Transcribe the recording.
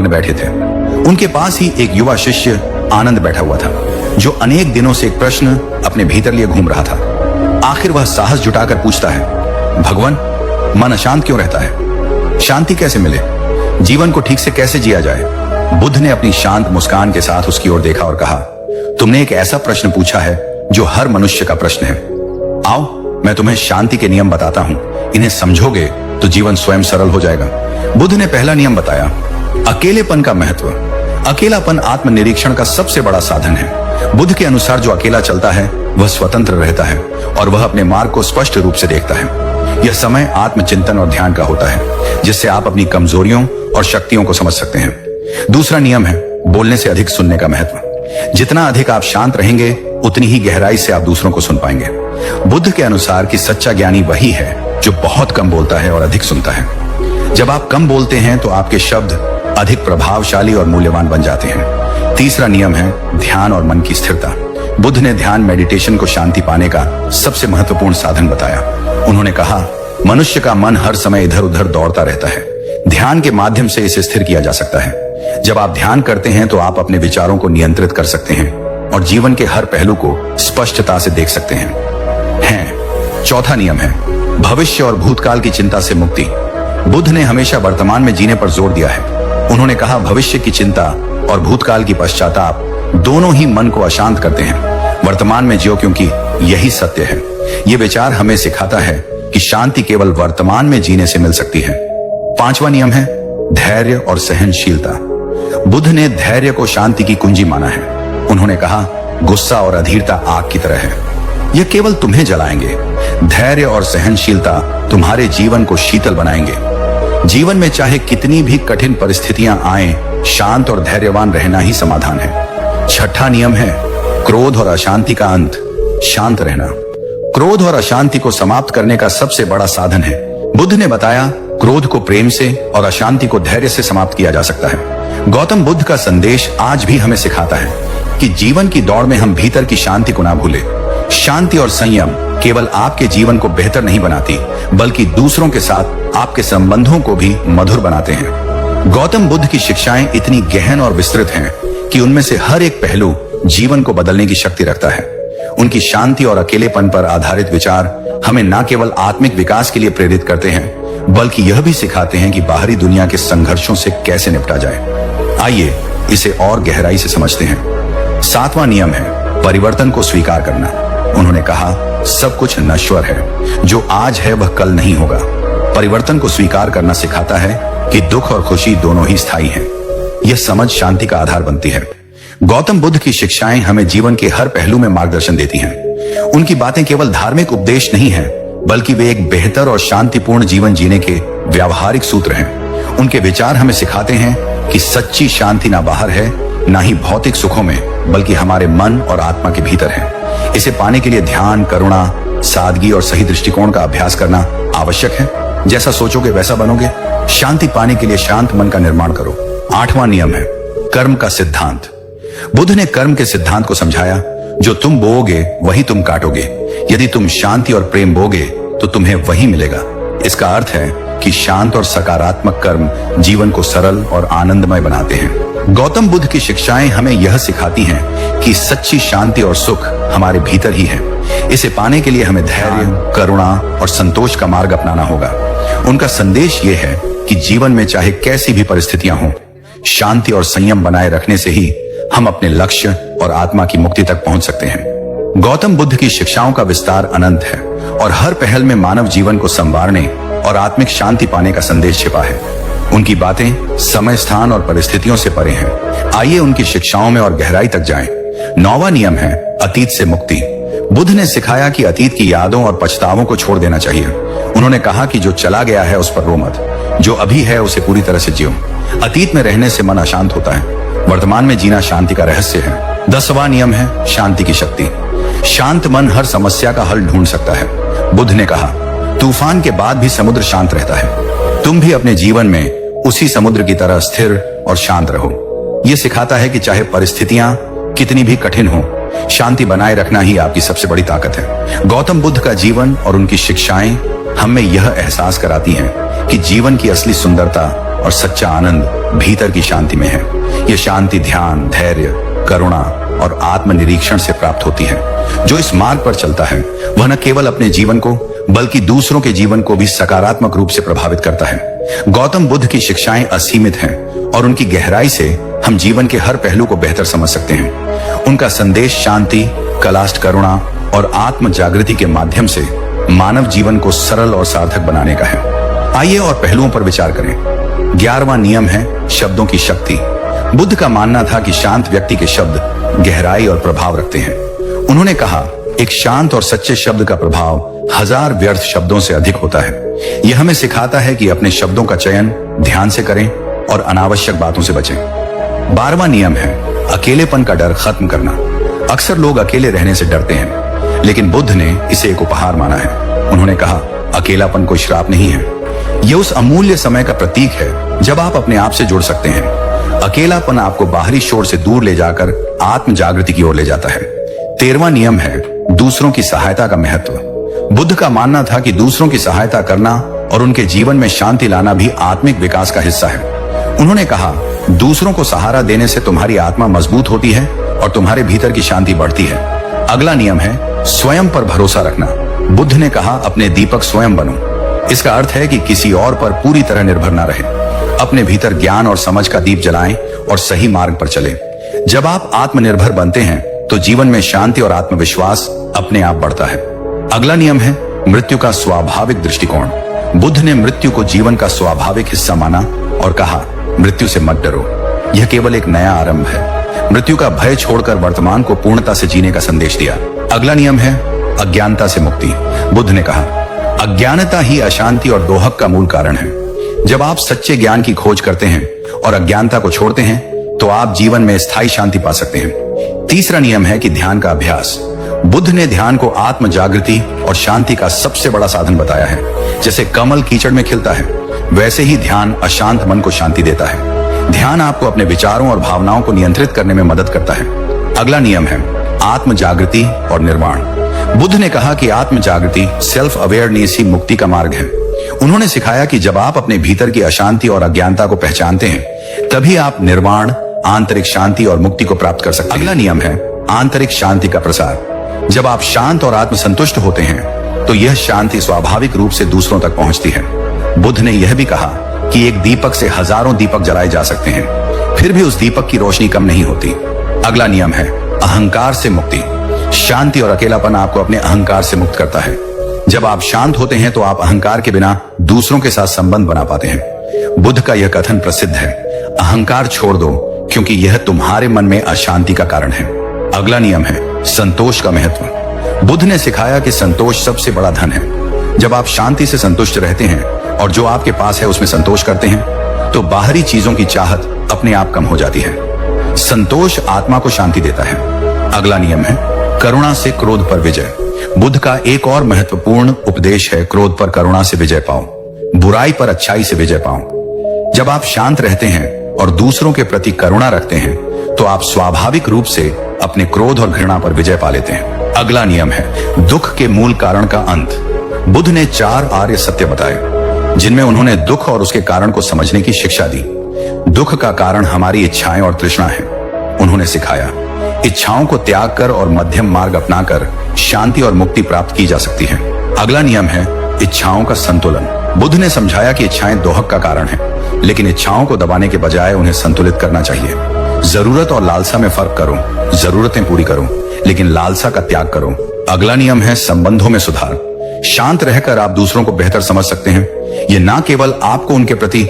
मग्न बैठे थे। उनके पास ही एक युवा शिष्य आनंद बैठा हुआ था, जो अनेक दिनों से एक प्रश्न अपने भीतर लिए घूम रहा था। आखिर वह साहस जुटाकर पूछता है, भगवान, मन अशांत क्यों रहता है? शांति कैसे मिले? जीवन को ठीक से कैसे जिया जाए? बुद्ध ने अपनी शांत मुस्कान के साथ उसकी ओर देखा और कहा, तुमने एक ऐसा प्रश्न पूछा है जो हर मनुष्य का प्रश्न है। आओ, मैं तुम्हें शांति के नियम बताता हूं। इन्हें समझोगे तो जीवन स्वयं सरल हो जाएगा। बुद्ध ने पहला नियम बताया, अकेलेपन का महत्व। अकेलापन आत्मनिरीक्षण का सबसे बड़ा साधन है। बुद्ध के अनुसार जो अकेला चलता है वह स्वतंत्र रहता है और वह अपने मार्ग को स्पष्ट रूप से देखता है। यह समय आत्मचिंतन और ध्यान का होता है, जिससे आप अपनी कमजोरियों और शक्तियों को समझ सकते हैं। दूसरा नियम है बोलने से अधिक सुनने का महत्व। जितना अधिक आप शांत रहेंगे, उतनी ही गहराई से आप दूसरों को सुन पाएंगे। बुद्ध के अनुसार कि सच्चा ज्ञानी वही है जो बहुत कम बोलता है और अधिक सुनता है। जब आप कम बोलते हैं तो आपके शब्द अधिक प्रभावशाली और मूल्यवान बन जाते हैं। तीसरा नियम है ध्यान और मन की स्थिरता। बुद्ध ने ध्यान मेडिटेशन को शांति पाने का सबसे महत्वपूर्ण साधन बताया। उन्होंने कहा, मनुष्य का मन हर समय इधर उधर दौड़ता रहता है। ध्यान के माध्यम से इसे स्थिर किया जा सकता है। जब आप ध्यान करते हैं तो आप अपने विचारों को नियंत्रित कर सकते हैं और जीवन के हर पहलू को स्पष्टता से देख सकते हैं। चौथा नियम है भविष्य और भूतकाल की चिंता से मुक्ति। बुद्ध ने हमेशा वर्तमान में जीने पर जोर दिया है। उन्होंने कहा, भविष्य की चिंता और भूतकाल की पश्चाताप दोनों ही मन को अशांत करते हैं। वर्तमान में जियो, क्योंकि यही सत्य है। ये विचार हमें सिखाता है कि शांति केवल वर्तमान में जीने से मिल सकती है। पांचवा नियम है धैर्य और सहनशीलता। बुद्ध ने धैर्य को शांति की कुंजी माना है। उन्होंने कहा, गुस्सा और अधीरता आग की तरह है, यह केवल तुम्हें जलाएंगे। धैर्य और सहनशीलता तुम्हारे जीवन को शीतल बनाएंगे। जीवन में चाहे कितनी भी कठिन परिस्थितियां आएं, शांत और धैर्यवान रहना ही समाधान है। छठा नियम है क्रोध और अशांति का अंत, शांत रहना। क्रोध और अशांति को समाप्त करने का सबसे बड़ा साधन है। बुद्ध ने बताया, क्रोध को प्रेम से और अशांति को धैर्य से समाप्त किया जा सकता है। गौतम बुद्ध का संदेश आज भी हमें सिखाता है कि जीवन की दौड़ में हम भीतर की शांति को ना भूलें। शांति और संयम केवल आपके जीवन को बेहतर नहीं बनाती, बल्कि दूसरों के साथ आपके संबंधों को भी मधुर बनाते हैं। गौतम बुद्ध की शिक्षाएं इतनी गहन और विस्तृत हैं कि उनमें से हर एक पहलू जीवन को बदलने की शक्ति रखता है। उनकी शांति और अकेलेपन पर आधारित विचार हमें न केवल आत्मिक विकास के लिए प्रेरित करते हैं, बल्कि यह भी सिखाते हैं कि बाहरी दुनिया के संघर्षों से कैसे निपटा जाए। आइए इसे और गहराई से समझते हैं। सातवां नियम है परिवर्तन को स्वीकार करना। उन्होंने कहा, सब कुछ नश्वर है, जो आज है वह कल नहीं होगा। परिवर्तन को स्वीकार करना सिखाता है कि दुख और खुशी दोनों ही स्थायी हैं। यह समझ शांति का आधार बनती है। गौतम बुद्ध की शिक्षाएं हमें जीवन के हर पहलू में मार्गदर्शन देती हैं। उनकी बातें केवल धार्मिक उपदेश नहीं है, बल्कि वे एक बेहतर और शांतिपूर्ण जीवन जीने के व्यावहारिक सूत्र हैं। उनके विचार हमें सिखाते हैं कि सच्ची शांति ना बाहर है, ना ही भौतिक सुखों में, बल्कि हमारे मन और आत्मा के भीतर है। इसे पाने के लिए ध्यान, करुणा, सादगी और सही दृष्टिकोण का अभ्यास करना आवश्यक है। जैसा सोचोगे वैसा बनोगे। शांति पाने के लिए शांत मन का निर्माण करो। आठवां नियम है कर्म का सिद्धांत। बुद्ध ने कर्म के सिद्धांत को समझाया, जो तुम बोओगे वही तुम काटोगे। यदि तुम शांति और प्रेम बोगे तो तुम्हें वही मिलेगा। इसका अर्थ है कि शांत और सकारात्मक कर्म जीवन को सरल और आनंदमय बनाते हैं। गौतम बुद्ध की शिक्षाएं हमें यह सिखाती हैं कि सच्ची शांति और सुख हमारे भीतर ही है। इसे पाने के लिए हमें धैर्य, करुणा और संतोष का मार्ग अपनाना होगा। उनका संदेश ये है कि जीवन में चाहे कैसी भी परिस्थितियां हों, शांति और संयम बनाए रखने से ही हम अपने लक्ष्य और आत्मा की मुक्ति तक पहुंच सकते हैं। गौतम बुद्ध की शिक्षाओं का विस्तार अनंत है और हर पहल में मानव जीवन को संवारने और आत्मिक शांति पाने का संदेश छिपा है। उनकी बातें समय, स्थान और परिस्थितियों से परे हैं। आइए उनकी शिक्षाओं में और गहराई तक जाएं। 9वां नियम है अतीत से मुक्ति। बुद्ध ने सिखाया कि अतीत की यादों और पछतावों को छोड़ देना चाहिए। उन्होंने कहा कि जो चला गया है उस पर रो मत, जो अभी है उसे पूरी तरह से जियो। अतीत में रहने से मन अशांत होता है, वर्तमान में जीना शांति का रहस्य है। 10वां नियम है शांति की शक्ति। शांत मन हर समस्या का हल ढूंढ सकता है। बुद्ध ने कहा, तूफान के बाद भी समुद्र शांत रहता है। तुम भी अपने जीवन में उसी समुद्र की तरह स्थिर और शांत रहो। यह सिखाता है कि चाहे परिस्थितियां कितनी भी कठिन हो, शांति बनाए रखना ही आपकी सबसे बड़ी ताकत है। गौतम बुद्ध का जीवन और उनकी शिक्षाएं हमें यह एहसास कराती हैं कि जीवन की असली सुंदरता और सच्चा आनंद भीतर की शांति में है। यह शांति ध्यान, धैर्य, करुणा और आत्मनिरीक्षण से प्राप्त होती है। जो इस मार्ग पर चलता है वह न केवल अपने जीवन को बल्कि दूसरों के जीवन को भी सकारात्मक रूप से प्रभावित करता है। गौतम बुद्ध की शिक्षाएं असीमित हैं और उनकी गहराई से हम जीवन के हर पहलू को बेहतर समझ सकते हैं। उनका संदेश शांति, कलाष्ट, करुणा और आत्म जागृति के माध्यम से मानव जीवन को सरल और सार्थक बनाने का है। आइए और पहलुओं पर विचार करें। 11वां नियम है शब्दों की शक्ति। बुद्ध का मानना था कि शांत व्यक्ति के शब्द गहराई और प्रभाव रखते हैं। उन्होंने कहा, एक शांत और सच्चे शब्द का प्रभाव 1000 व्यर्थ शब्दों से अधिक होता है। यह हमें सिखाता है कि अपने शब्दों का चयन ध्यान से करें और अनावश्यक बातों से बचें। 12वां नियम है अकेलेपन का डर खत्म करना। अक्सर लोग अकेले रहने से डरते हैं, लेकिन बुद्ध ने इसे एक उपहार माना है। उन्होंने कहा, अकेलापन कोई श्राप नहीं है, यह उस अमूल्य समय का प्रतीक है जब आप अपने आप से जुड़ सकते हैं। अकेलापन आपको बाहरी शोर से दूर ले जाकर आत्म जागृति की ओर ले जाता है। 13वां नियम है दूसरों की सहायता का महत्व। बुद्ध का मानना था कि दूसरों की सहायता करना और उनके जीवन में शांति लाना भी आत्मिक विकास का हिस्सा है। उन्होंने कहा, दूसरों को सहारा देने से तुम्हारी आत्मा मजबूत होती है और तुम्हारे भीतर की शांति बढ़ती है। अगला नियम है स्वयं पर भरोसा रखना। बुद्ध ने कहा, अपने दीपक स्वयं बनो। इसका अर्थ है कि किसी और पर पूरी तरह निर्भर न रहे। अपने भीतर ज्ञान और समझ का दीप जलाएं और सही मार्ग पर चलें। जब आप आत्मनिर्भर बनते हैं तो जीवन में शांति और आत्मविश्वास अपने आप बढ़ता है। अगला नियम है मृत्यु का स्वाभाविक दृष्टिकोण। बुद्ध ने मृत्यु को जीवन का स्वाभाविक हिस्सा माना और कहा, मृत्यु से मत डरो, यह केवल एक नया आरंभ है। मृत्यु का भय छोड़कर वर्तमान को पूर्णता से जीने का संदेश दिया। अगला नियम है अज्ञानता से मुक्ति। बुद्ध ने कहा, अज्ञानता ही अशांति और दोहक का मूल कारण है। जब आप सच्चे ज्ञान की खोज करते हैं और अज्ञानता को छोड़ते हैं तो आप जीवन में स्थायी शांति पा सकते हैं। तीसरा नियम है कि ध्यान का अभ्यास। बुद्ध ने ध्यान को आत्म जागृति और शांति का सबसे बड़ा साधन बताया है। जैसे कमल कीचड़ में खिलता है, वैसे ही ध्यान अशांत मन को शांति देता है। ध्यान आपको अपने विचारों और भावनाओं को नियंत्रित करने में मदद करता है। अगला नियम है आत्म जागृति और निर्वाण। बुद्ध ने कहा कि आत्म जागृति, सेल्फ अवेयरनेस ही मुक्ति का मार्ग है। उन्होंने सिखाया कि जब आप अपने भीतर की अशांति और अज्ञानता को पहचानते हैं, तभी आप निर्वाण, आंतरिक शांति और मुक्ति को प्राप्त कर सकते हैं। अगला नियम है आंतरिक शांति का प्रसार। जब आप शांत और आत्मसंतुष्ट होते हैं तो यह शांति स्वाभाविक रूप से दूसरों तक पहुंचती है। बुद्ध ने यह भी कहा कि एक दीपक से हजारों दीपक जलाए जा सकते हैं, फिर भी उस दीपक की रोशनी कम नहीं होती। अगला नियम है अहंकार से मुक्ति। शांति और अकेलापन आपको अपने अहंकार से मुक्त करता है। जब आप शांत होते हैं तो आप अहंकार के बिना दूसरों के साथ संबंध बना पाते हैं। बुद्ध का यह कथन प्रसिद्ध है, अहंकार छोड़ दो क्योंकि यह तुम्हारे मन में अशांति का कारण है। अगला नियम है संतोष का महत्व। बुद्ध ने सिखाया कि संतोष सबसे बड़ा धन है। जब आप शांति से संतुष्ट रहते हैं और जो आपके पास है उसमें संतोष करते हैं तो बाहरी चीजों की चाहत अपने आप कम हो जाती है। संतोष आत्मा को शांति देता है। अगला नियम है करुणा से क्रोध पर विजय। बुद्ध का एक और महत्वपूर्ण उपदेश है क्रोध पर करुणा से विजय पाओ, बुराई पर अच्छाई से विजय पाओ। जब आप शांत रहते हैं और दूसरों के प्रति करुणा रखते हैं तो आप स्वाभाविक रूप से अपने क्रोध और घृणा पर विजय पा लेते हैं। अगला नियम है दुख के मूल कारण का अंत। बुद्ध ने 4 आर्य सत्य बताए जिनमें उन्होंने दुख और उसके कारण को समझने की शिक्षा दी। दुख का कारण हमारी इच्छाएं और तृष्णा है। उन्होंने सिखाया इच्छाओं को त्याग कर और मध्यम मार्ग अपनाकर शांति और मुक्ति प्राप्त की जा सकती है। अगला नियम है इच्छाओं का संतुलन। बुद्ध ने समझाया कि इच्छाएं दोहक का कारण है, लेकिन इच्छाओं को दबाने के बजाय उन्हें संतुलित करना चाहिए। जरूरत और लालसा में फर्क करो। जरूरतें पूरी करो लेकिन लालसा का त्याग करो। अगला नियम है संबंधों में सुधार। शांत रहकर आप दूसरों को बेहतर समझ सकते हैं। यह ना केवल आपको उनके प्रति